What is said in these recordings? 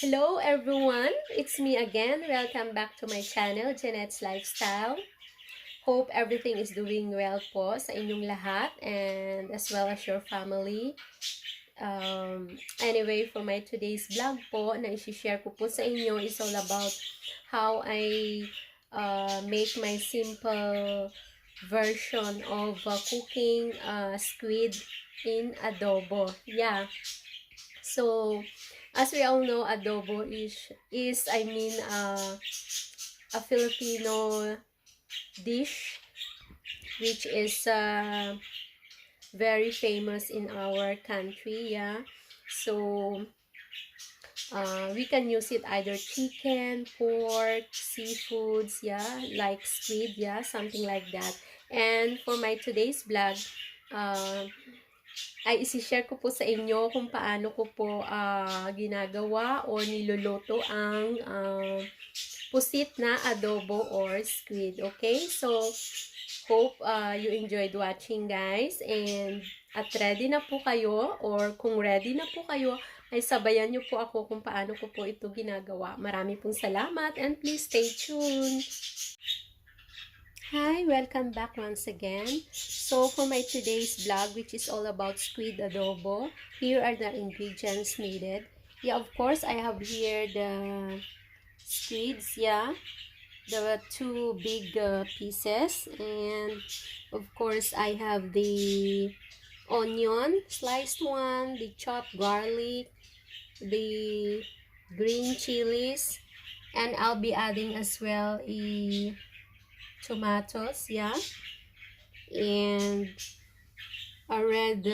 Hello everyone, it's me again. Welcome back to my channel, Jeanette's Lifestyle. Hope everything is doing well po sa inyong lahat and as well as your family. Anyway, for my today's vlog po, na isi-share ko po sa inyo is all about how I make my simple version of cooking squid in adobo. Yeah. So, as we all know, adobo is a Filipino dish which is very famous in our country. Yeah. So, we can use it either chicken, pork, seafoods, yeah, like squid, yeah, something like that. And for my today's vlog, ay isi-share ko po sa inyo kung paano ko po ginagawa o niluluto ang pusit na adobo or squid. Okay? So, hope you enjoyed watching, guys. And at ready na po kayo, or kung ready na po kayo, ay sabayan nyo po ako kung paano ko po ito ginagawa. Marami pong salamat and please stay tuned. Hi, welcome back once again. So for my today's vlog, which is all about squid adobo, here are the ingredients needed. Yeah, of course, I have here the squids, yeah, the two big pieces, and of course I have the onion, sliced one, the chopped garlic, the green chilies, and I'll be adding as well a tomatoes, yeah, and a red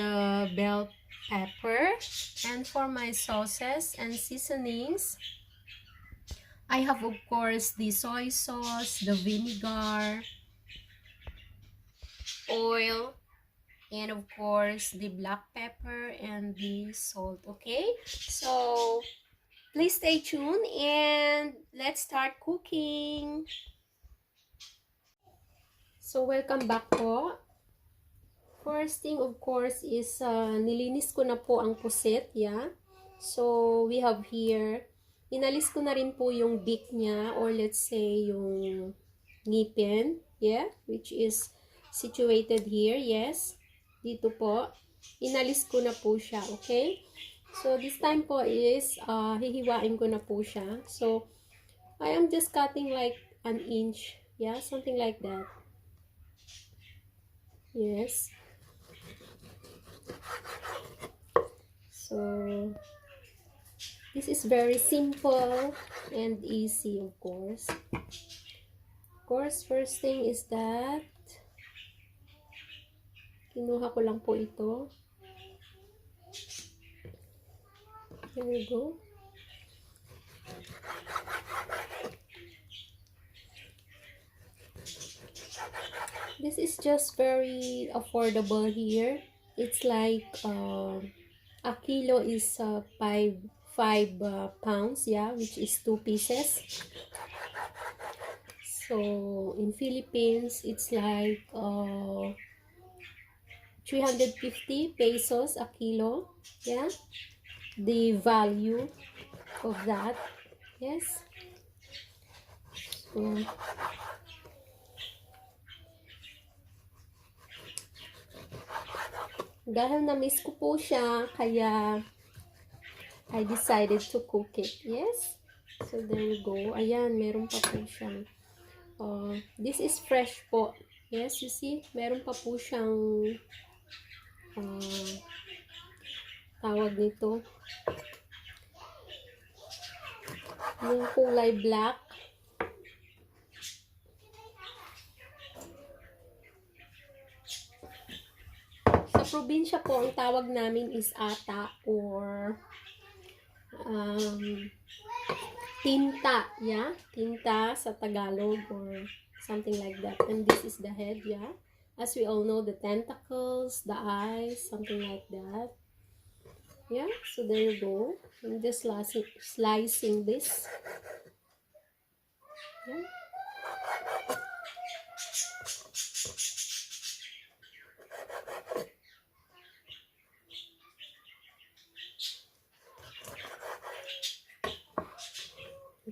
bell pepper. And for my sauces and seasonings, I have of course the soy sauce, the vinegar, oil, and of course the black pepper and the salt. Okay, so please stay tuned and let's start cooking. So welcome back po. First thing, of course, is nilinis ko na po ang pusit, yeah. So, we have here, inalis ko na rin po yung beak niya, or let's say, yung ngipin, yeah, which is situated here, yes. Dito po, inalis ko na po siya, okay. So, this time po is, hihiwain ko na po siya. So, I am just cutting like an inch, yeah, something like that. Yes. So, this is very simple and easy, of course. Of course, first thing is that kinuha ko lang po ito. Here we go. This is just very affordable here. It's like a kilo is 5 pounds, yeah, which is 2 pieces. So in Philippines, it's like 350 pesos a kilo, yeah, the value of that, yes. So, dahil na-miss ko po siya, kaya I decided to cook it. Yes. So, there we go. Ayan, meron pa po siya. This is fresh po. Yes, you see? Meron pa po siyang tawag nito. Yung kulay black. Sa probinsya po, ang tawag namin is ata or tinta, yeah, tinta sa Tagalog or something like that. And this is the head, yeah, as we all know, the tentacles, the eyes, something like that, yeah. So there you go. I'm just slicing this, yeah.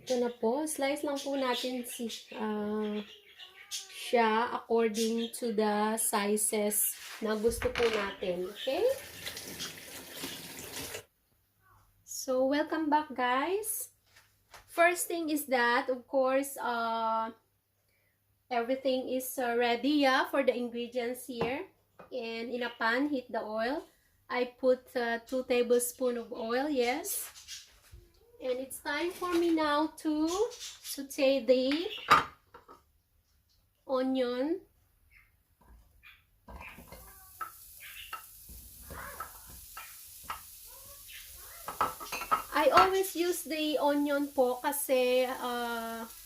Ito na po. Slice lang po natin siya according to the sizes na gusto po natin. Okay? So, welcome back, guys. First thing is that, of course, everything is ready, yeah, for the ingredients here. And in a pan, heat the oil. I put 2 tablespoons of oil, yes. And it's time for me now to saute the onion. I always use the onion po kasi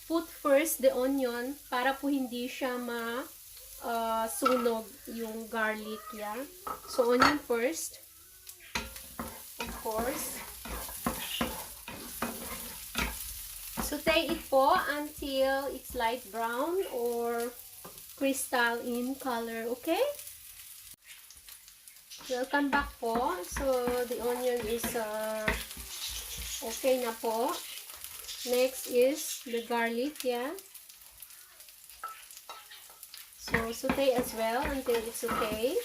put first the onion para po hindi siya sunog yung garlic, yeah. So onion first, of course. Saute it po until it's light brown or crystal in color, okay? Welcome back po. So the onion is okay na po. Next is the garlic, yeah. So saute as well until it's okay.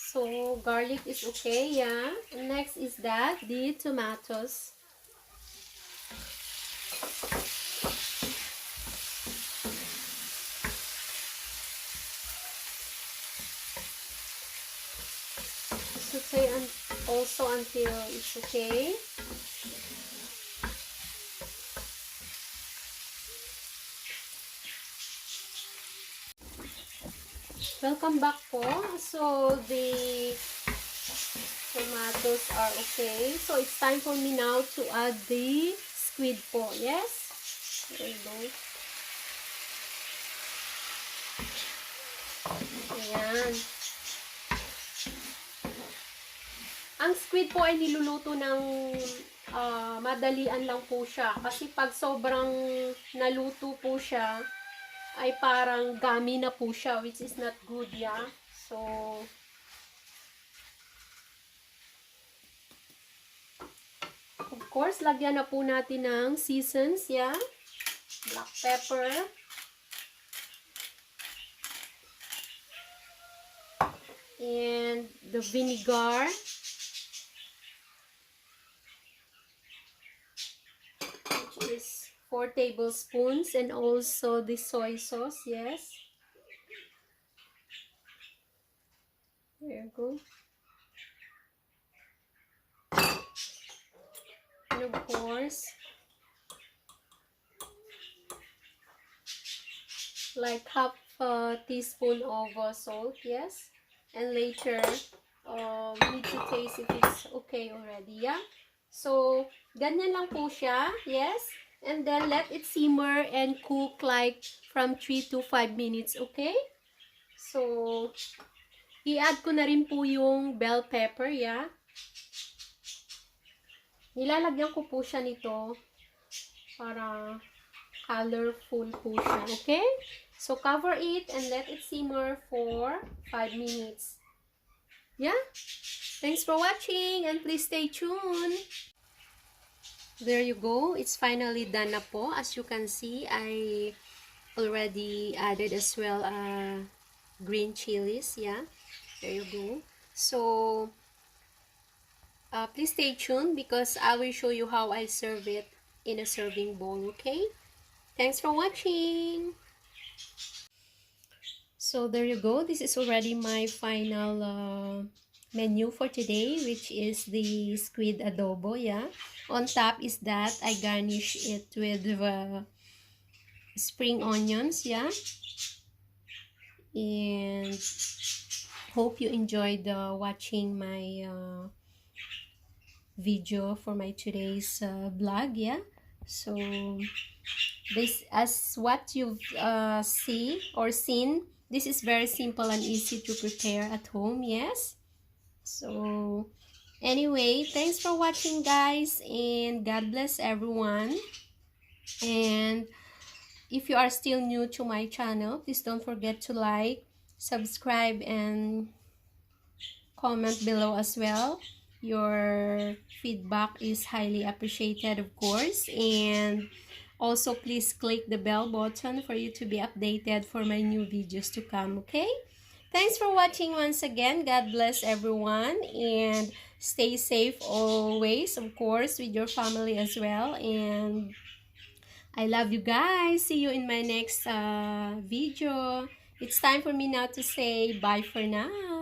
So garlic is okay, yeah. And next is that the tomatoes. Saute also until it's okay. Welcome back po. So the tomatoes are okay. So it's time for me now to add the squid po. Yes? There you go. Ayan. Ang squid po ay niluluto ng madalian lang po siya. Kasi pag sobrang naluto po siya, ay parang gummy na po siya, which is not good, yeah. So, of course, lagyan na po natin ng seasons, yeah. Black pepper. And the vinegar. Which is 4 tablespoons, and also the soy sauce, yes. There you go. And of course, like half a teaspoon of salt, yes. And later, need to taste if it's okay already, yeah. So, ganyan lang po siya, yes. And then, let it simmer and cook like from 3 to 5 minutes, okay? So, i-add ko na rin po yung bell pepper, yeah. Nilalagyan ko po siya nito para colorful po siya, okay? So, cover it and let it simmer for 5 minutes. Yeah? Thanks for watching and please stay tuned. There you go. It's finally done na po. As you can see, I already added as well green chilies. Yeah, there you go. So, please stay tuned because I will show you how I serve it in a serving bowl, okay? Thanks for watching. So, there you go. This is already my final menu for today, which is the squid adobo, yeah. On top is that I garnish it with spring onions, yeah. And hope you enjoyed watching my video for my today's vlog, yeah. So this, as what you've seen, this is very simple and easy to prepare at home, yes. So anyway, thanks for watching, guys, and God bless everyone. And if you are still new to my channel, please don't forget to like, subscribe, and comment below as well. Your feedback is highly appreciated, of course. And also, please click the bell button for you to be updated for my new videos to come, okay? Thanks for watching once again. God bless everyone. And stay safe always, of course, with your family as well. And I love you guys. See you in my next video. It's time for me now to say bye for now.